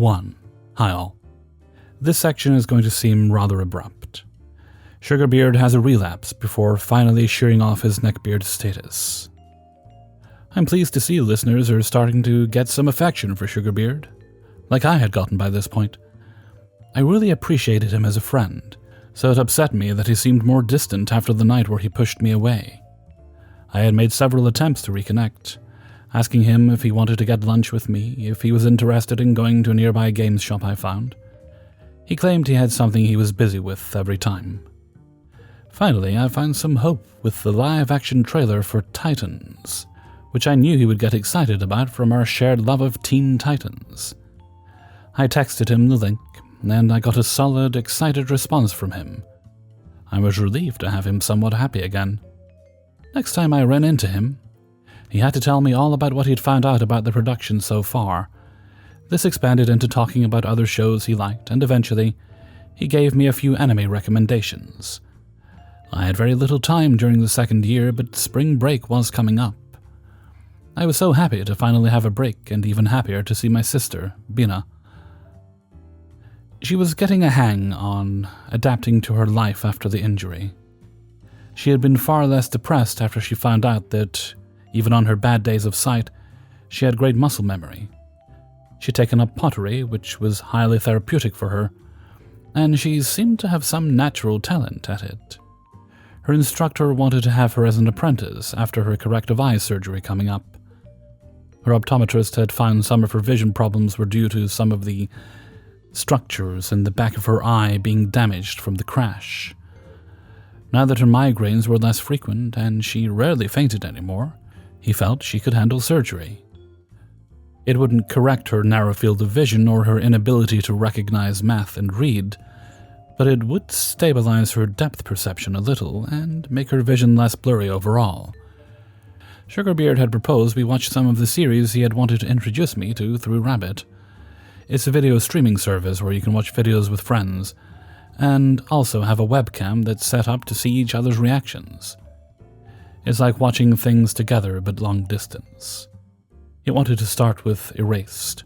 1. Hi all. This section is going to seem rather abrupt. Sugarbeard has a relapse before finally shearing off his Neckbeard status. I'm pleased to see listeners are starting to get some affection for Sugarbeard, like I had gotten by this point. I really appreciated him as a friend, so it upset me that he seemed more distant after the night where he pushed me away. I had made several attempts to reconnect, asking him if he wanted to get lunch with me, if he was interested in going to a nearby games shop I found. He claimed he had something he was busy with every time. Finally, I found some hope with the live-action trailer for Titans, which I knew he would get excited about from our shared love of Teen Titans. I texted him the link, and I got a solid, excited response from him. I was relieved to have him somewhat happy again. Next time I ran into him, he had to tell me all about what he'd found out about the production so far. This expanded into talking about other shows he liked, and eventually, he gave me a few anime recommendations. I had very little time during the second year, but spring break was coming up. I was so happy to finally have a break, and even happier to see my sister, Bina. She was getting a hang on adapting to her life after the injury. She had been far less depressed after she found out that, even on her bad days of sight, she had great muscle memory. She'd taken up pottery, which was highly therapeutic for her, and she seemed to have some natural talent at it. Her instructor wanted to have her as an apprentice after her corrective eye surgery coming up. Her optometrist had found some of her vision problems were due to some of the structures in the back of her eye being damaged from the crash. Now that her migraines were less frequent and she rarely fainted anymore, he felt she could handle surgery. It wouldn't correct her narrow field of vision or her inability to recognize math and read, but it would stabilize her depth perception a little and make her vision less blurry overall. Sugarbeard had proposed we watch some of the series he had wanted to introduce me to through Rabbit. It's a video streaming service where you can watch videos with friends, and also have a webcam that's set up to see each other's reactions. It's like watching things together but long distance. He wanted to start with Erased.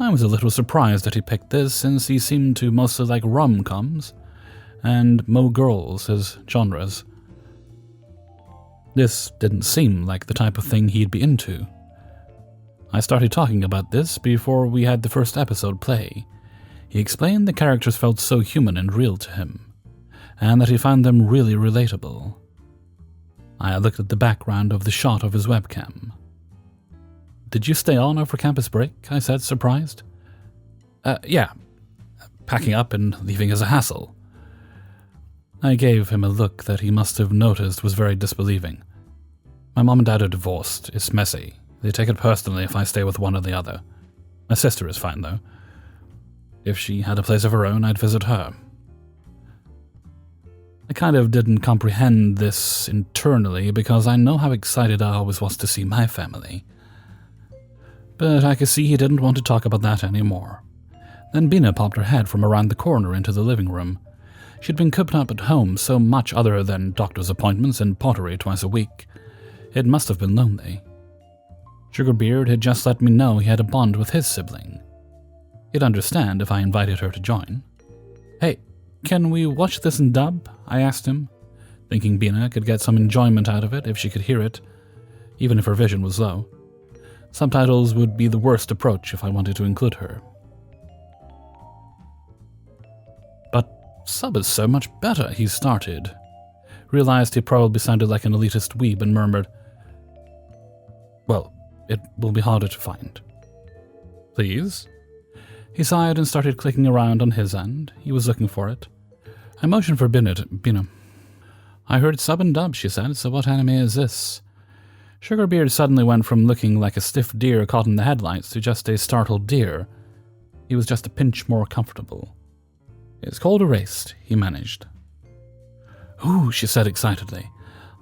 I was a little surprised that he picked this, since he seemed to mostly like rom-coms and Mo Girls as genres. This didn't seem like the type of thing he'd be into. I started talking about this before we had the first episode play. He explained the characters felt so human and real to him, and that he found them really relatable. I looked at the background of the shot of his webcam. "Did you stay on over campus break?" I said, surprised. Yeah. Packing up and leaving is a hassle." I gave him a look that he must have noticed was very disbelieving. "My mom and dad are divorced. It's messy. They take it personally if I stay with one or the other. My sister is fine, though. If she had a place of her own, I'd visit her." I kind of didn't comprehend this internally because I know how excited I always was to see my family. But I could see he didn't want to talk about that anymore. Then Bina popped her head from around the corner into the living room. She'd been cooped up at home so much other than doctor's appointments and pottery twice a week. It must have been lonely. Sugarbeard had just let me know he had a bond with his sibling. He'd understand if I invited her to join. "Hey, can we watch this in dub?" I asked him, thinking Bina could get some enjoyment out of it if she could hear it, even if her vision was low. Subtitles would be the worst approach if I wanted to include her. "But sub is so much better," he started. Realized he probably sounded like an elitist weeb and murmured, "Well, it will be harder to find." "Please?" He sighed and started clicking around on his end. He was looking for it. I motioned for Bina. "I heard sub and dub," she said, "so what anime is this?" Sugarbeard suddenly went from looking like a stiff deer caught in the headlights to just a startled deer. He was just a pinch more comfortable. "It's called Erased," he managed. "Ooh," she said excitedly.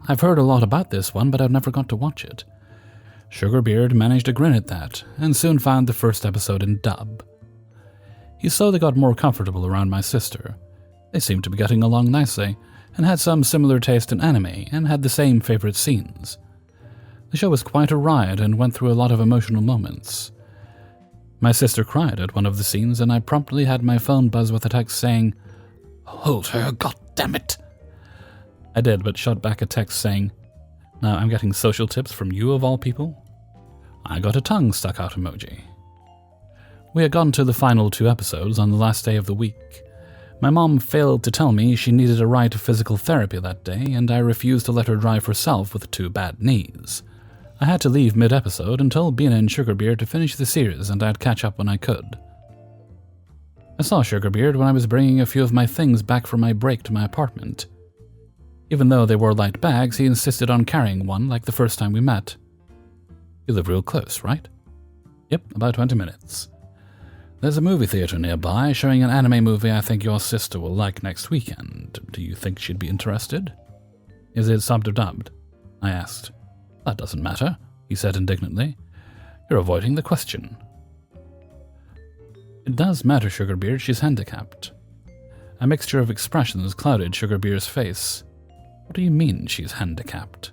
"I've heard a lot about this one, but I've never got to watch it." Sugarbeard managed to grin at that, and soon found the first episode in dub. He slowly got more comfortable around my sister. They seemed to be getting along nicely, and had some similar taste in anime, and had the same favorite scenes. The show was quite a ride and went through a lot of emotional moments. My sister cried at one of the scenes, and I promptly had my phone buzz with a text saying, "Hold her, goddammit!" I did, but shot back a text saying, "Now I'm getting social tips from you of all people?" I got a tongue stuck out emoji. We had gotten to the final 2 episodes on the last day of the week. My mom failed to tell me she needed a ride to physical therapy that day, and I refused to let her drive herself with 2 bad knees. I had to leave mid-episode and told Bina and Sugarbeard to finish the series, and I'd catch up when I could. I saw Sugarbeard when I was bringing a few of my things back from my break to my apartment. Even though they were light bags, he insisted on carrying one like the first time we met. "You live real close, right?" "Yep, about 20 minutes. There's a movie theater nearby showing an anime movie I think your sister will like next weekend. Do you think she'd be interested?" "Is it subbed or dubbed?" I asked. "That doesn't matter," he said indignantly. "You're avoiding the question." "It does matter, Sugarbeard. She's handicapped." A mixture of expressions clouded Sugarbeard's face. "What do you mean she's handicapped?"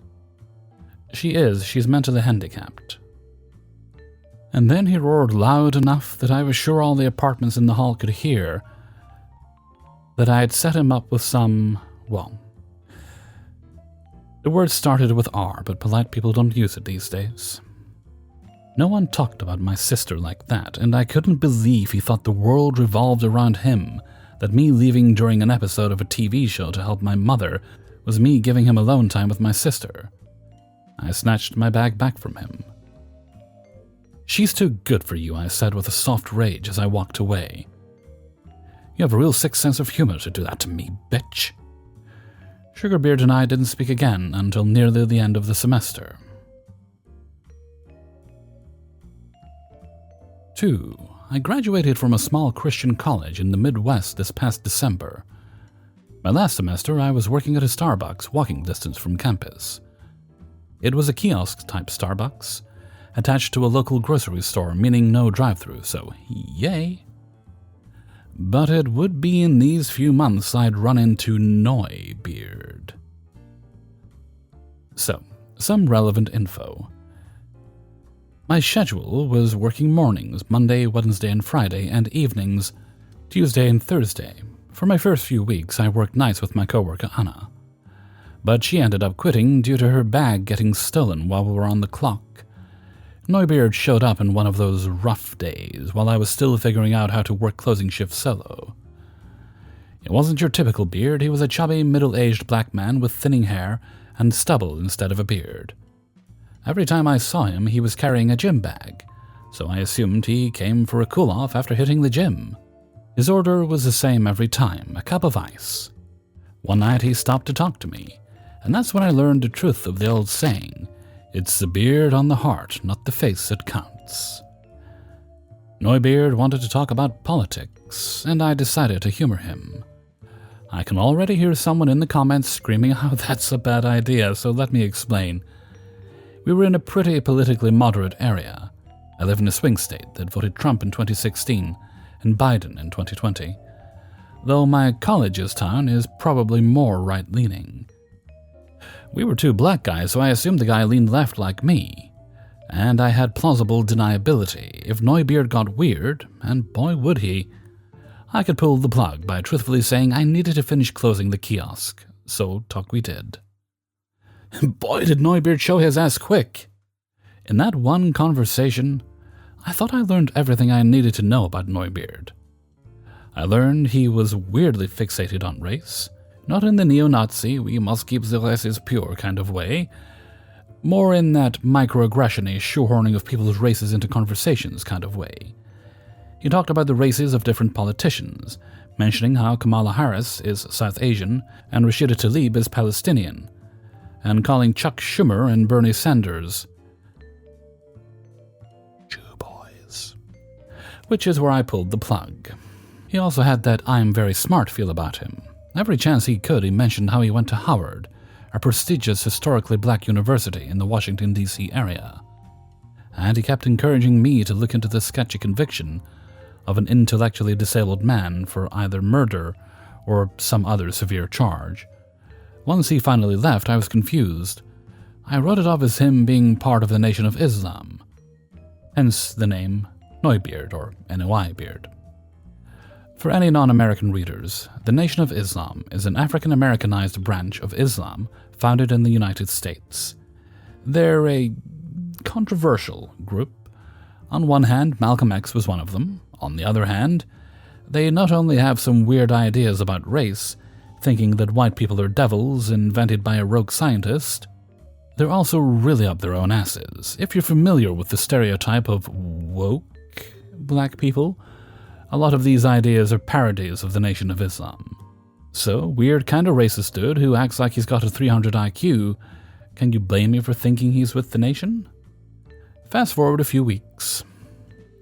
She's mentally handicapped." And then he roared loud enough that I was sure all the apartments in the hall could hear that I had set him up with some, well, the word started with R, but polite people don't use it these days. No one talked about my sister like that, and I couldn't believe he thought the world revolved around him, that me leaving during an episode of a TV show to help my mother was me giving him alone time with my sister. I snatched my bag back from him. "She's too good for you," I said with a soft rage as I walked away. "You have a real sick sense of humor to do that to me, bitch." Sugarbeard and I didn't speak again until nearly the end of the semester. 2. I graduated from a small Christian college in the Midwest this past December. My last semester, I was working at a Starbucks walking distance from campus. It was a kiosk-type Starbucks, attached to a local grocery store, meaning no drive-thru, so yay. But it would be in these few months I'd run into Neckbeard. So, some relevant info. My schedule was working mornings, Monday, Wednesday, and Friday, and evenings, Tuesday and Thursday. For my first few weeks, I worked nights with my coworker Anna. But she ended up quitting due to her bag getting stolen while we were on the clock. Neckbeard showed up in one of those rough days while I was still figuring out how to work closing shift solo. It wasn't your typical Beard, he was a chubby, middle-aged black man with thinning hair and stubble instead of a beard. Every time I saw him, he was carrying a gym bag, so I assumed he came for a cool-off after hitting the gym. His order was the same every time, a cup of ice. One night he stopped to talk to me, and that's when I learned the truth of the old saying, "It's the beard on the heart, not the face that counts." Neckbeard wanted to talk about politics, and I decided to humor him. I can already hear someone in the comments screaming how that's a bad idea, so let me explain. We were in a pretty politically moderate area. I live in a swing state that voted Trump in 2016 and Biden in 2020, though my college's town is probably more right-leaning. We were 2 black guys, so I assumed the guy leaned left like me. And I had plausible deniability. If Neckbeard got weird, and boy would he, I could pull the plug by truthfully saying I needed to finish closing the kiosk. So talk we did. Boy did Neckbeard show his ass quick. In that one conversation, I thought I learned everything I needed to know about Neckbeard. I learned he was weirdly fixated on race. Not in the neo-Nazi, we must keep the races pure kind of way. More in that microaggression-y shoehorning of people's races into conversations kind of way. He talked about the races of different politicians, mentioning how Kamala Harris is South Asian and Rashida Tlaib is Palestinian, and calling Chuck Schumer and Bernie Sanders Jew boys. Which is where I pulled the plug. He also had that I'm very smart feel about him. Every chance he could, he mentioned how he went to Howard, a prestigious historically black university in the Washington, D.C. area. And he kept encouraging me to look into the sketchy conviction of an intellectually disabled man for either murder or some other severe charge. Once he finally left, I was confused. I wrote it off as him being part of the Nation of Islam. Hence the name Neckbeard, or Neckbeard. For any non-American readers, the Nation of Islam is an African-Americanized branch of Islam founded in the United States. They're a controversial group. On one hand, Malcolm X was one of them. On the other hand, they not only have some weird ideas about race, thinking that white people are devils invented by a rogue scientist, they're also really up their own asses. If you're familiar with the stereotype of woke black people, a lot of these ideas are parodies of the Nation of Islam. So, weird kind of racist dude who acts like he's got a 300 IQ, can you blame me for thinking he's with the Nation? Fast forward a few weeks,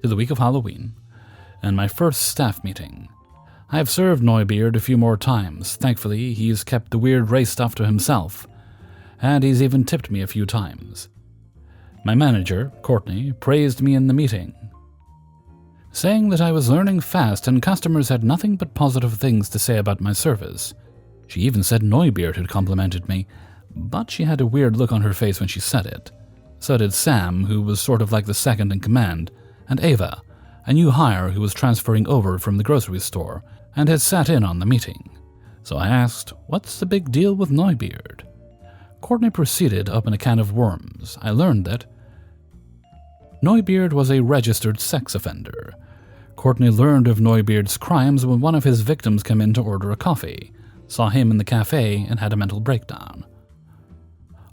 to the week of Halloween, and my first staff meeting. I have served Neckbeard a few more times. Thankfully, he's kept the weird race stuff to himself, and he's even tipped me a few times. My manager, Courtney, praised me in the meeting, saying that I was learning fast and customers had nothing but positive things to say about my service. She even said Neckbeard had complimented me, but she had a weird look on her face when she said it. So did Sam, who was sort of like the second in command, and Ava, a new hire who was transferring over from the grocery store and had sat in on the meeting. So I asked, "What's the big deal with Neckbeard?" Courtney proceeded to open a can of worms. I learned that Neckbeard was a registered sex offender. Courtney learned of Neckbeard's crimes when one of his victims came in to order a coffee, saw him in the cafe, and had a mental breakdown.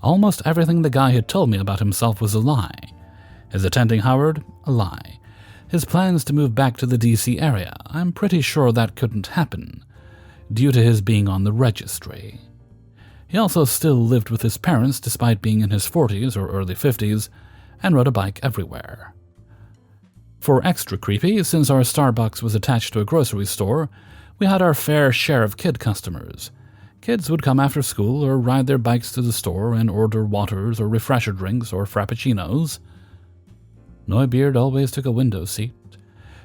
Almost everything the guy had told me about himself was a lie. His attending Howard, a lie. His plans to move back to the DC area, I'm pretty sure that couldn't happen, due to his being on the registry. He also still lived with his parents despite being in his 40s or early 50s, and rode a bike everywhere. For extra creepy, since our Starbucks was attached to a grocery store, we had our fair share of kid customers. Kids would come after school or ride their bikes to the store and order waters or refresher drinks or frappuccinos. Neckbeard always took a window seat,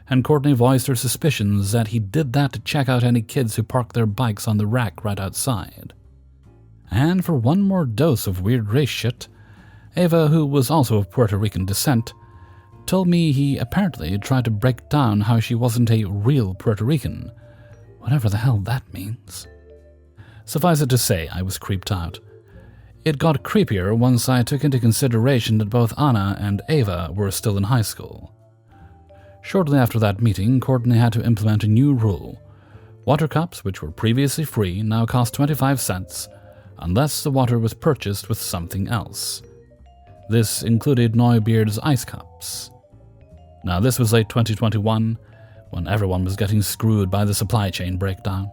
and Courtney voiced her suspicions that he did that to check out any kids who parked their bikes on the rack right outside. And for one more dose of weird race shit, Ava, who was also of Puerto Rican descent, told me he apparently tried to break down how she wasn't a real Puerto Rican, whatever the hell that means. Suffice it to say, I was creeped out. It got creepier once I took into consideration that both Anna and Ava were still in high school. Shortly after that meeting, Courtney had to implement a new rule. Water cups, which were previously free, now cost 25 cents, unless the water was purchased with something else. This included Neckbeard's ice cups. Now, this was late 2021, when everyone was getting screwed by the supply chain breakdown.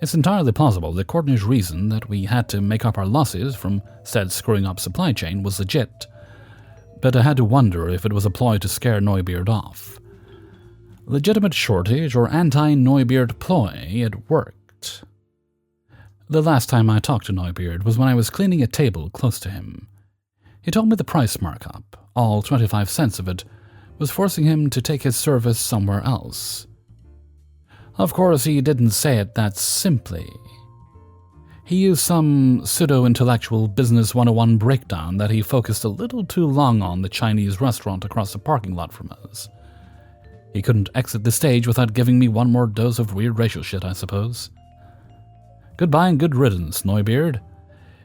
It's entirely plausible that Courtney's reason that we had to make up our losses from said screwing up supply chain was legit, but I had to wonder if it was a ploy to scare Neckbeard off. Legitimate shortage or anti-Neckbeard ploy, it worked. The last time I talked to Neckbeard was when I was cleaning a table close to him. He told me the price markup, all 25 cents of it, was forcing him to take his service somewhere else. Of course, he didn't say it that simply. He used some pseudo-intellectual business 101 breakdown that he focused a little too long on the Chinese restaurant across the parking lot from us. He couldn't exit the stage without giving me one more dose of weird racial shit, I suppose. Goodbye and good riddance, Neckbeard.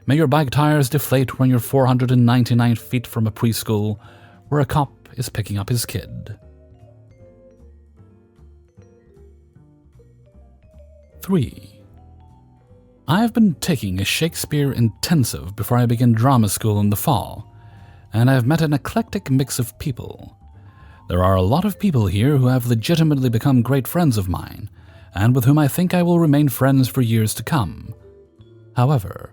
May your bike tires deflate when you're 499 feet from a preschool where a cop is picking up his kid. 3. I've been taking a Shakespeare intensive before I begin drama school in the fall, and I've met an eclectic mix of people. There are a lot of people here who have legitimately become great friends of mine, and with whom I think I will remain friends for years to come. However,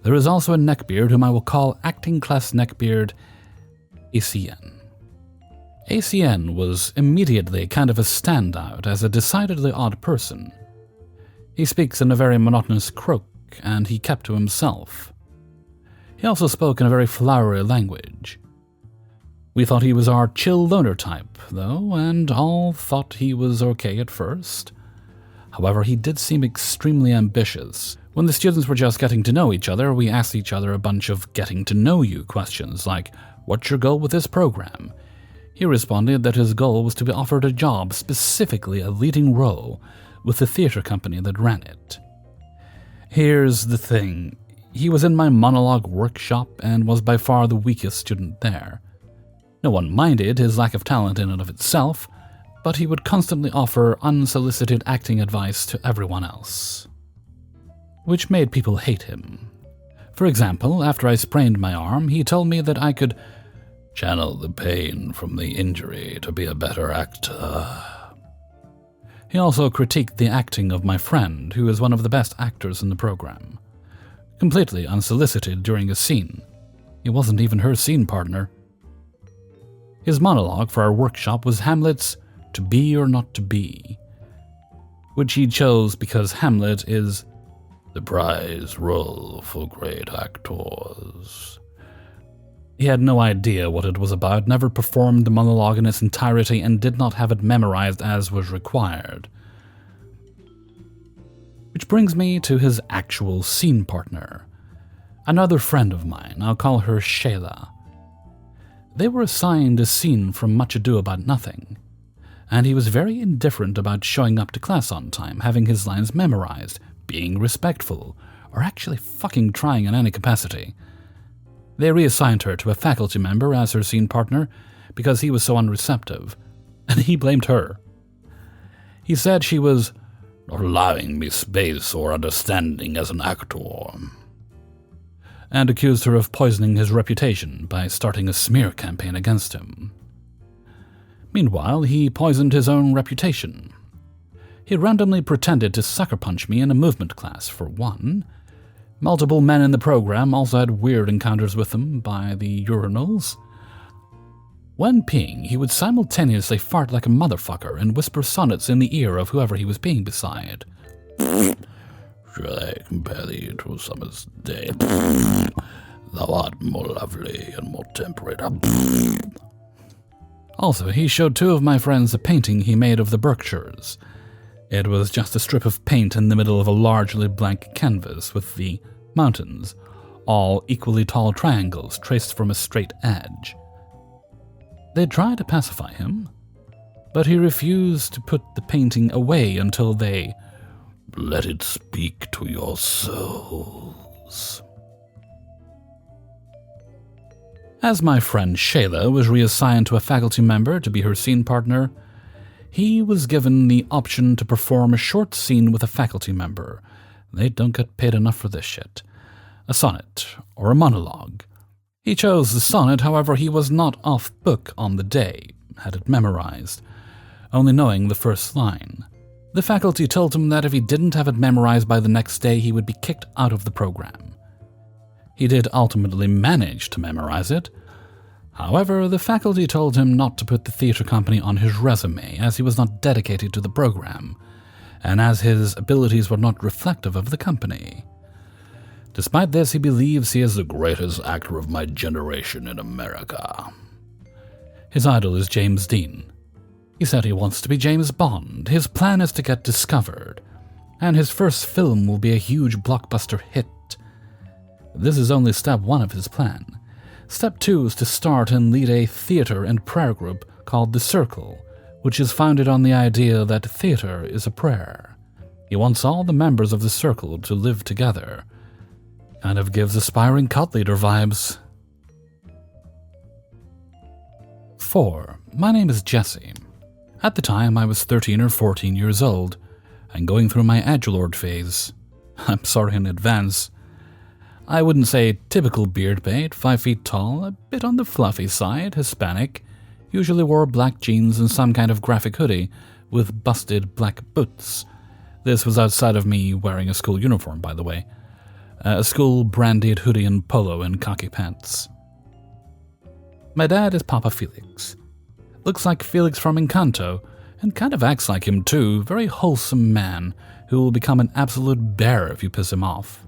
there is also a Neckbeard whom I will call Acting Class Neckbeard ACN. ACN was immediately kind of a standout as a decidedly odd person. He speaks in a very monotonous croak, and he kept to himself. He also spoke in a very flowery language. We thought he was our chill loner type, though, and all thought he was okay at first. However, he did seem extremely ambitious. When the students were just getting to know each other, we asked each other a bunch of getting-to-know-you questions, like, what's your goal with this program? He responded that his goal was to be offered a job, specifically a leading role, with the theater company that ran it. Here's the thing. He was in my monologue workshop and was by far the weakest student there. No one minded his lack of talent in and of itself, but he would constantly offer unsolicited acting advice to everyone else, which made people hate him. For example, after I sprained my arm, he told me that I could channel the pain from the injury to be a better actor. He also critiqued the acting of my friend, who is one of the best actors in the program. Completely unsolicited during a scene. He wasn't even her scene partner. His monologue for our workshop was Hamlet's "To Be or Not to Be," which he chose because Hamlet is the prize role for great actors. He had no idea what it was about, never performed the monologue in its entirety, and did not have it memorized as was required. Which brings me to his actual scene partner. Another friend of mine, I'll call her Shayla. They were assigned a scene from Much Ado About Nothing, and he was very indifferent about showing up to class on time, having his lines memorized, being respectful, or actually fucking trying in any capacity. They reassigned her to a faculty member as her scene partner because he was so unreceptive, and he blamed her. He said she was not allowing me space or understanding as an actor, and accused her of poisoning his reputation by starting a smear campaign against him. Meanwhile, he poisoned his own reputation. He randomly pretended to sucker punch me in a movement class, for one. Multiple men in the program also had weird encounters with him by the urinals. When peeing, he would simultaneously fart like a motherfucker and whisper sonnets in the ear of whoever he was peeing beside. Shall I compare thee to a summer's day? Thou art more lovely and more temperate. Also, he showed two of my friends a painting he made of the Berkshires. It was just a strip of paint in the middle of a largely blank canvas with the mountains, all equally tall triangles traced from a straight edge. They tried to pacify him, but he refused to put the painting away until they let it speak to your souls. As my friend Shayla was reassigned to a faculty member to be her scene partner, he was given the option to perform a short scene with a faculty member. They don't get paid enough for this shit. A sonnet, or a monologue. He chose the sonnet, however he was not off book on the day, had it memorized, only knowing the first line. The faculty told him that if he didn't have it memorized by the next day, he would be kicked out of the program. He did ultimately manage to memorize it. However, the faculty told him not to put the theater company on his resume, as he was not dedicated to the program, and as his abilities were not reflective of the company. Despite this, he believes he is the greatest actor of my generation in America. His idol is James Dean. He said he wants to be James Bond. His plan is to get discovered, and his first film will be a huge blockbuster hit. This is only step one of his plan. Step 2 is to start and lead a theater and prayer group called The Circle, which is founded on the idea that theater is a prayer. He wants all the members of the circle to live together. Kind of gives aspiring cult leader vibes. 4. My name is Jesse. At the time, I was 13 or 14 years old, and going through my edgelord phase. I'm sorry in advance. I wouldn't say typical beard bait, 5 feet tall, a bit on the fluffy side, Hispanic, usually wore black jeans and some kind of graphic hoodie with busted black boots. This was outside of me wearing a school uniform, by the way. A school branded hoodie and polo and khaki pants. My dad is Papa Felix. Looks like Felix from Encanto, and kind of acts like him too, very wholesome man who will become an absolute bear if you piss him off.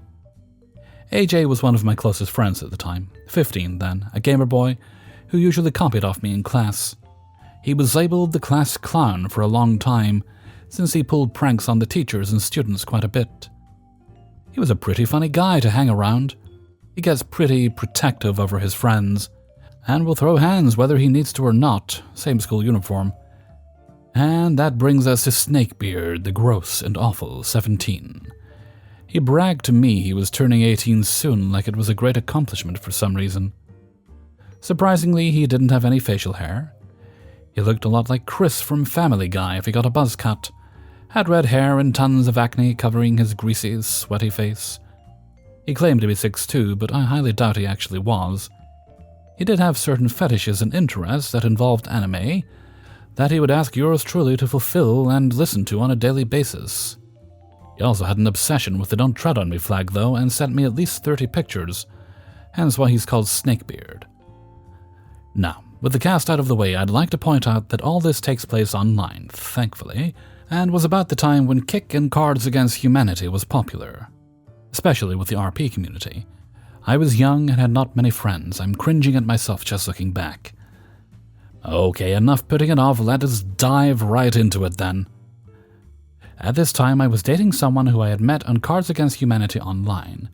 AJ was one of my closest friends at the time, 15 then, a gamer boy who usually copied off me in class. He was labeled the class clown for a long time, since he pulled pranks on the teachers and students quite a bit. He was a pretty funny guy to hang around. He gets pretty protective over his friends, and will throw hands whether he needs to or not, same school uniform. And that brings us to Snakebeard, the gross and awful 17. He bragged to me he was turning 18 soon, like it was a great accomplishment for some reason. Surprisingly, he didn't have any facial hair. He looked a lot like Chris from Family Guy if he got a buzz cut, had red hair and tons of acne covering his greasy, sweaty face. He claimed to be 6'2", but I highly doubt he actually was. He did have certain fetishes and interests that involved anime that he would ask yours truly to fulfill and listen to on a daily basis. He also had an obsession with the Don't Tread on Me flag, though, and sent me at least 30 pictures, hence why he's called Snakebeard. Now, with the cast out of the way, I'd like to point out that all this takes place online, thankfully, and was about the time when Kick and Cards Against Humanity was popular, especially with the RP community. I was young and had not many friends. I'm cringing at myself just looking back. Okay, enough putting it off, let us dive right into it then. At this time, I was dating someone who I had met on Cards Against Humanity online.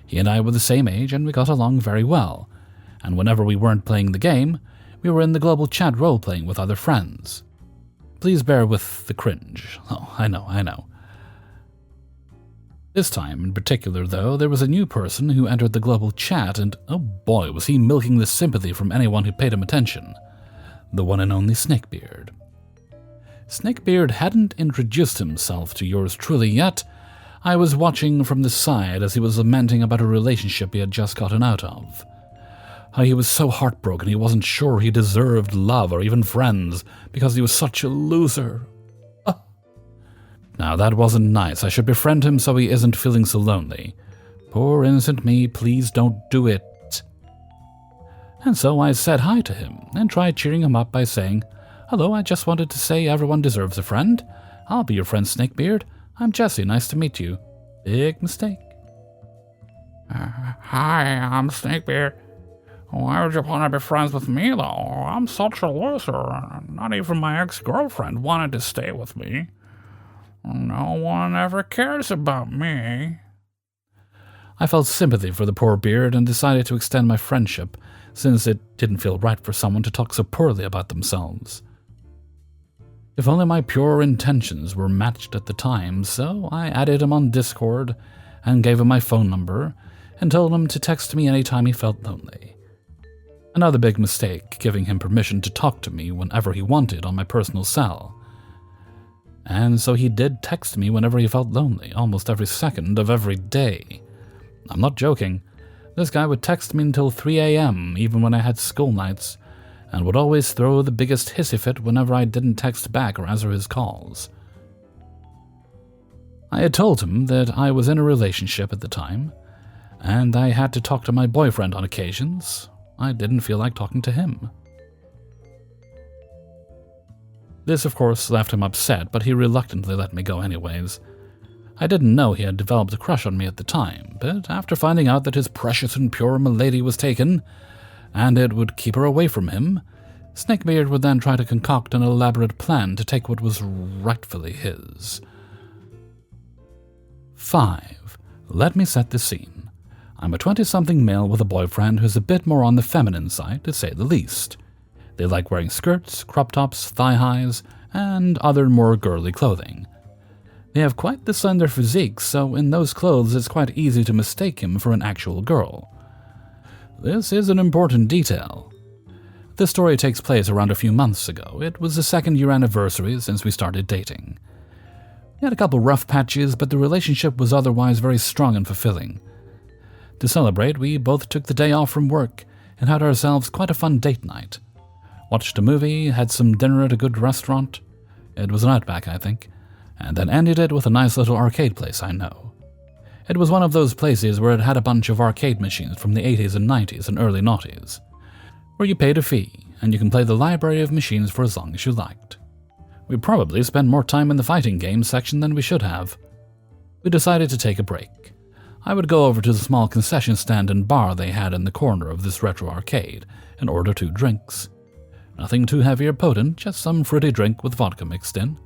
He and I were the same age and we got along very well, and whenever we weren't playing the game, we were in the global chat role-playing with other friends. Please bear with the cringe. Oh, I know. This time in particular, though, there was a new person who entered the global chat, and oh boy, was he milking the sympathy from anyone who paid him attention. The one and only Snakebeard. Snakebeard hadn't introduced himself to yours truly yet. I was watching from the side as he was lamenting about a relationship he had just gotten out of. How he was so heartbroken he wasn't sure he deserved love or even friends because he was such a loser. Now that wasn't nice. I should befriend him so he isn't feeling so lonely. Poor innocent me, please don't do it. And so I said hi to him and tried cheering him up by saying, "Hello, I just wanted to say everyone deserves a friend. I'll be your friend, Snakebeard. I'm Jesse, nice to meet you." Big mistake. Hi, I'm Snakebeard. Why would you want to be friends with me, though? I'm such a loser. Not even my ex-girlfriend wanted to stay with me. No one ever cares about me. I felt sympathy for the poor beard and decided to extend my friendship, since it didn't feel right for someone to talk so poorly about themselves. If only my pure intentions were matched at the time, so I added him on Discord and gave him my phone number and told him to text me anytime he felt lonely. Another big mistake, giving him permission to talk to me whenever he wanted on my personal cell. And so he did text me whenever he felt lonely, almost every second of every day. I'm not joking. This guy would text me until 3 a.m., even when I had school nights, and would always throw the biggest hissy fit whenever I didn't text back or answer his calls. I had told him that I was in a relationship at the time, and I had to talk to my boyfriend on occasions. I didn't feel like talking to him. This, of course, left him upset, but he reluctantly let me go anyways. I didn't know he had developed a crush on me at the time, but after finding out that his precious and pure milady was taken, and it would keep her away from him, Snakebeard would then try to concoct an elaborate plan to take what was rightfully his. 5. Let me set the scene. I'm a 20-something male with a boyfriend who's a bit more on the feminine side, to say the least. They like wearing skirts, crop tops, thigh-highs, and other more girly clothing. They have quite the slender physique, so in those clothes it's quite easy to mistake him for an actual girl. This is an important detail. This story takes place around a few months ago. It was the 2nd-year anniversary since we started dating. We had a couple rough patches, but the relationship was otherwise very strong and fulfilling. To celebrate, we both took the day off from work and had ourselves quite a fun date night. Watched a movie, had some dinner at a good restaurant. It was an Outback, I think. And then ended it with a nice little arcade place I know. It was one of those places where it had a bunch of arcade machines from the 80s and 90s and early noughties, where you paid a fee, and you can play the library of machines for as long as you liked. We probably spent more time in the fighting games section than we should have. We decided to take a break. I would go over to the small concession stand and bar they had in the corner of this retro arcade and order 2 drinks. Nothing too heavy or potent, just some fruity drink with vodka mixed in.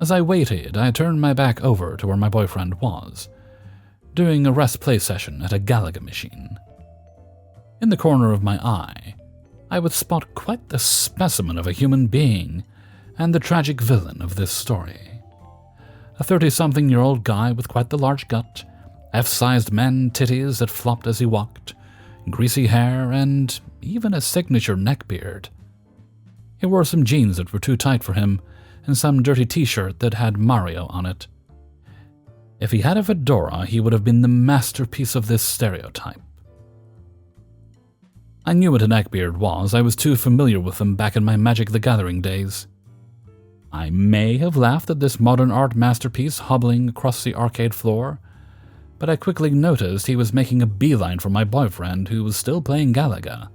As I waited, I turned my back over to where my boyfriend was, doing a rest play session at a Galaga machine. In the corner of my eye, I would spot quite the specimen of a human being and the tragic villain of this story. A 30-something-year-old guy with quite the large gut, F-sized man titties that flopped as he walked, greasy hair, and even a signature neckbeard. He wore some jeans that were too tight for him and some dirty t-shirt that had Mario on it. If he had a fedora, he would have been the masterpiece of this stereotype. I knew what a neckbeard was. I was too familiar with them back in my Magic the Gathering days. I may have laughed at this modern art masterpiece hobbling across the arcade floor, but I quickly noticed he was making a beeline for my boyfriend, who was still playing Galaga,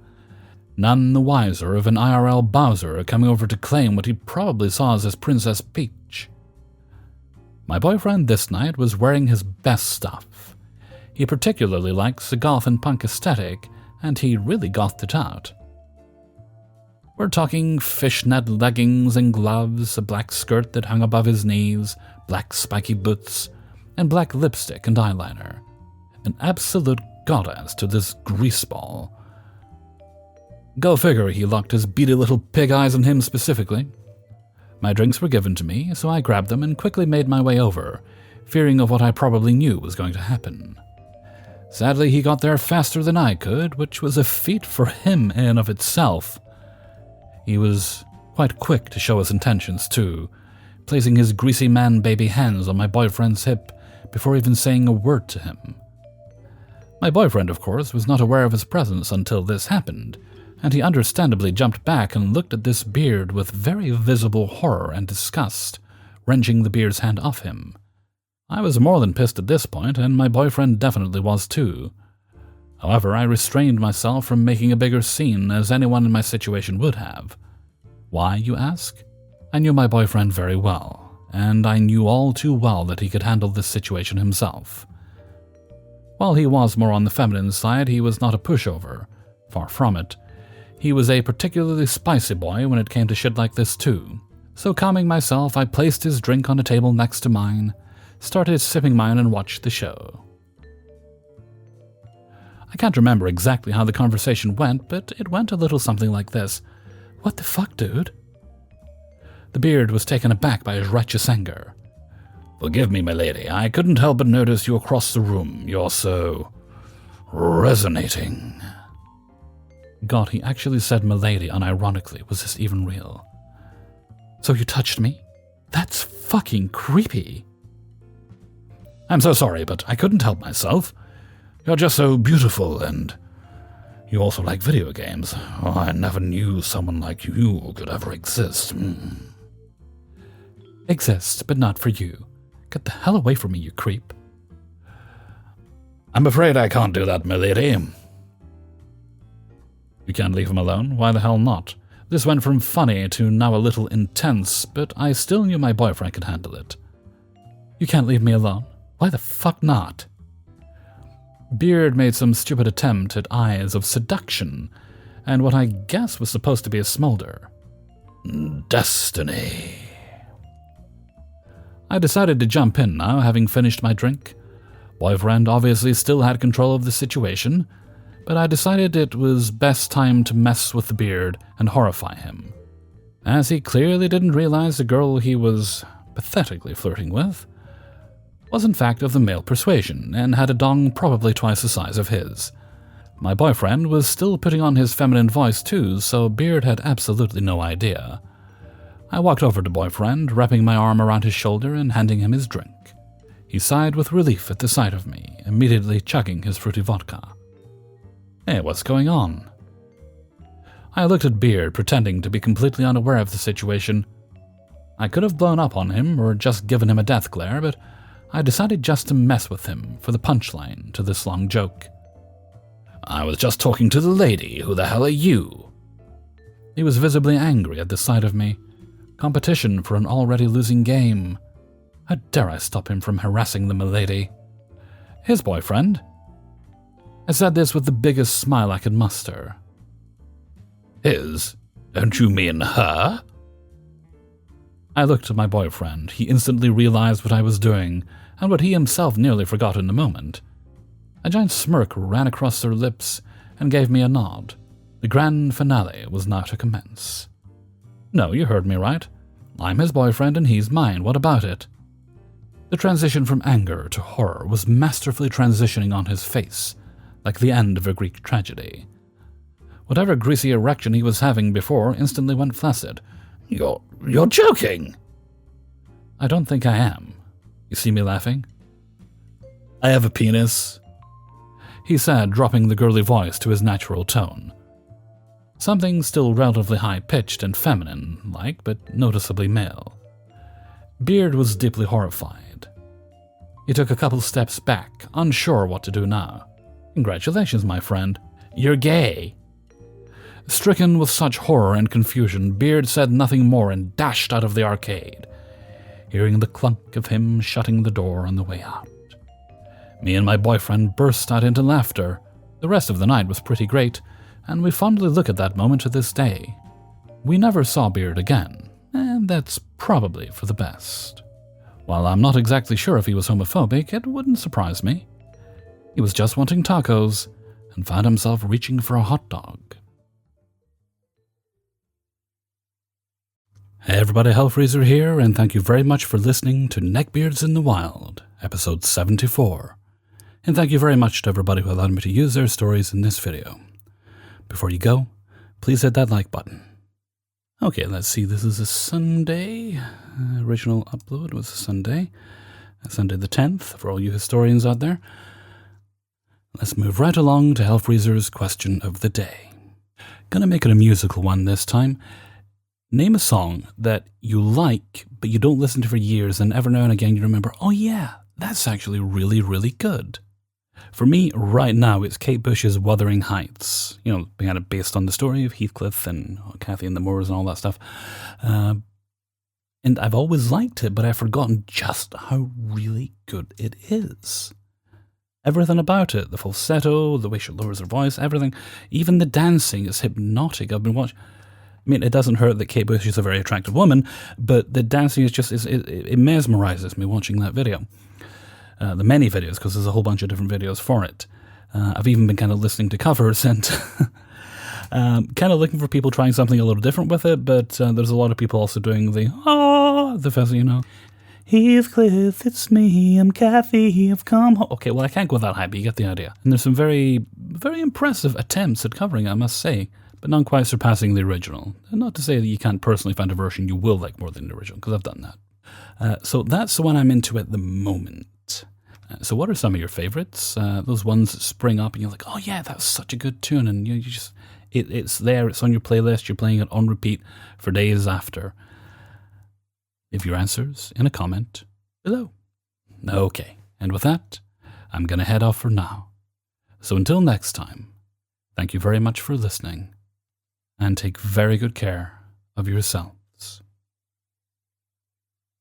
none the wiser of an IRL Bowser coming over to claim what he probably saw as his Princess Peach. My boyfriend this night was wearing his best stuff. He particularly likes the goth and punk aesthetic, and he really gothed it out. We're talking fishnet leggings and gloves, a black skirt that hung above his knees, black spiky boots, and black lipstick and eyeliner. An absolute goddess to this greaseball. Go figure he locked his beady little pig eyes on him specifically. My drinks were given to me, so I grabbed them and quickly made my way over, fearing of what I probably knew was going to happen. Sadly, he got there faster than I could, which was a feat for him in and of itself. He was quite quick to show his intentions, too, placing his greasy man-baby hands on my boyfriend's hip before even saying a word to him. My boyfriend, of course, was not aware of his presence until this happened, and he understandably jumped back and looked at this beard with very visible horror and disgust, wrenching the beard's hand off him. I was more than pissed at this point, and my boyfriend definitely was too. However, I restrained myself from making a bigger scene, as anyone in my situation would have. Why, you ask? I knew my boyfriend very well, and I knew all too well that he could handle this situation himself. While he was more on the feminine side, he was not a pushover. Far from it. He was a particularly spicy boy when it came to shit like this too. So calming myself, I placed his drink on a table next to mine, started sipping mine and watched the show. I can't remember exactly how the conversation went, but it went a little something like this. What the fuck, dude? The beard was taken aback by his righteous anger. Forgive me, my lady, I couldn't help but notice you across the room. You're so resonating. God, he actually said milady unironically. Was this even real? So you touched me? That's fucking creepy. I'm so sorry, but I couldn't help myself. You're just so beautiful, and you also like video games. Oh, I never knew someone like you could ever exist. Exist, but not for you. Get the hell away from me, you creep. I'm afraid I can't do that, milady. You can't leave him alone? Why the hell not? This went from funny to now a little intense, but I still knew my boyfriend could handle it. You can't leave me alone? Why the fuck not? Beard made some stupid attempt at eyes of seduction, and what I guess was supposed to be a smolder. Destiny. I decided to jump in now, having finished my drink. Boyfriend obviously still had control of the situation, but I decided it was best time to mess with the beard and horrify him, as he clearly didn't realize the girl he was pathetically flirting with was in fact of the male persuasion and had a dong probably twice the size of his. My boyfriend was still putting on his feminine voice too, so Beard had absolutely no idea. I walked over to boyfriend, wrapping my arm around his shoulder and handing him his drink. He sighed with relief at the sight of me, immediately chugging his fruity vodka. Hey, what's going on? I looked at Beard, pretending to be completely unaware of the situation. I could have blown up on him or just given him a death glare, but I decided just to mess with him for the punchline to this long joke. I was just talking to the lady. Who the hell are you? He was visibly angry at the sight of me. Competition for an already losing game. How dare I stop him from harassing the milady? His boyfriend. I said this with the biggest smile I could muster. His? Don't you mean her? I looked at my boyfriend. He instantly realized what I was doing, and what he himself nearly forgot in a moment. A giant smirk ran across their lips, and gave me a nod. The grand finale was now to commence. No, you heard me right. I'm his boyfriend and he's mine. What about it? The transition from anger to horror was masterfully transitioning on his face, like the end of a Greek tragedy. Whatever greasy erection he was having before instantly went flaccid. You're joking! I don't think I am. You see me laughing? I have a penis, he said, dropping the girly voice to his natural tone. Something still relatively high-pitched and feminine-like, but noticeably male. Beard was deeply horrified. He took a couple steps back, unsure what to do now. Congratulations, my friend. You're gay. Stricken with such horror and confusion, Beard said nothing more and dashed out of the arcade, hearing the clunk of him shutting the door on the way out. Me and my boyfriend burst out into laughter. The rest of the night was pretty great, and we fondly look at that moment to this day. We never saw Beard again, and that's probably for the best. While I'm not exactly sure if he was homophobic, it wouldn't surprise me. He was just wanting tacos and found himself reaching for a hot dog. Hey everybody, Hellfreezer here, and thank you very much for listening to Neckbeards in the Wild, episode 74. And thank you very much to everybody who allowed me to use their stories in this video. Before you go, please hit that like button. Okay, let's see, this is a Sunday. Original upload was Sunday the 10th, for all you historians out there. Let's move right along to Hellfreezer's question of the day. Gonna make it a musical one this time. Name a song that you like, but you don't listen to for years, and every now and again you remember, oh yeah, that's actually really, really good. For me, right now, it's Kate Bush's Wuthering Heights. You know, kind of based on the story of Heathcliff and Cathy and the Moors and all that stuff. And I've always liked it, but I've forgotten just how really good it is. Everything about it, the falsetto, the way she lowers her voice, everything. Even the dancing is hypnotic. I've been watching... I mean, it doesn't hurt that Kate Bush is a very attractive woman, but the dancing is just, it mesmerizes me watching that video. The many videos, because there's a whole bunch of different videos for it. I've even been kind of listening to covers and kind of looking for people trying something a little different with it, but there's a lot of people also doing the first, you know. Heathcliff, it's me, I'm Cathy, I've come home. Okay, well, I can't go that high, but you get the idea. And there's some very, very impressive attempts at covering it, I must say, but not quite surpassing the original. And not to say that you can't personally find a version you will like more than the original, because I've done that. So that's the one I'm into at the moment. So what are some of your favorites? Those ones that spring up and you're like, oh yeah, that's such a good tune, and you just, it's there, it's on your playlist, you're playing it on repeat for days after. Leave your answers in a comment below. Okay, and with that, I'm going to head off for now. So until next time, thank you very much for listening, and take very good care of yourself.